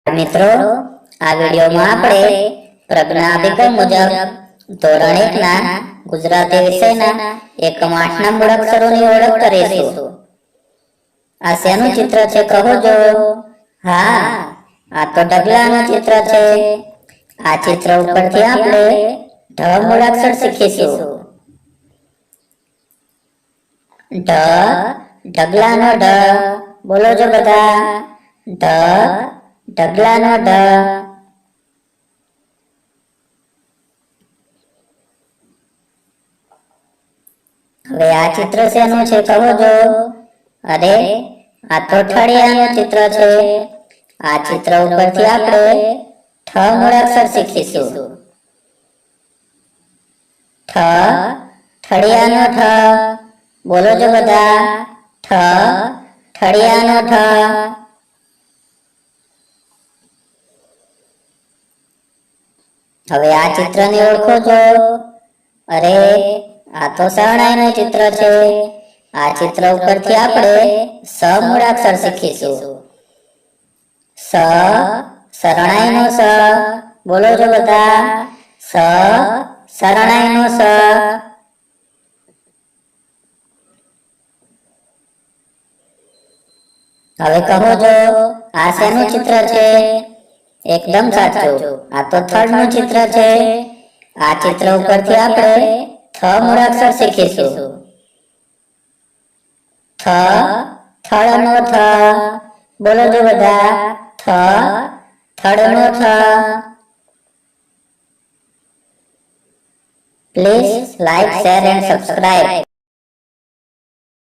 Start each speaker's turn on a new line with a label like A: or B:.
A: મિત્રો, આ વિડિયોમાં આપણે પ્રજ્ઞા અભિગમ મુજબ ધોરણ 1 ના ગુજરાતી વિષયના એકમ 8 ના મૂળાક્ષરોની ઓળખ કરીશું. આ શેનું ચિત્ર છે કહો જો? હા, આ તો ઢગલાનું ચિત્ર છે. આ ચિત્ર ઉપરથી આપણે ઢ મૂળાક્ષર શીખીશું. ઢગલાનો ઢ, બોલો જો બધા. ઢગલાનો ઢ. હવે આ ચિત્ર શેનું છે કહો જો? અરે, આ તો ઠળિયાનું ચિત્ર છે. આ ચિત્ર ઉપરથી આપણે ઠ મૂળાક્ષર શીખીશું. ઠળિયાનો ઠ, બોલો જો બધા. ઠળિયાનો ઠ. હવે આ ચિત્રને ઓળખો જો. અરે, આ તો શરણાઈનું ચિત્ર છે. આ ચિત્ર ઉપરથી આપણે સ મૂળાક્ષર શીખીશું. શરણાઈનો સ, બોલો જો બધા. શરણાઈનો સ. હવે કહો જો, આ શેનું ચિત્ર છે? એકદમ સાચું, આ તો થળનું ચિત્ર છે. આ ચિત્ર ઉપરથી આપણે થ મૂળાક્ષર શીખીશું. થળનો થ, બોલો જો બધા. થળનો થ. Please like, share and subscribe.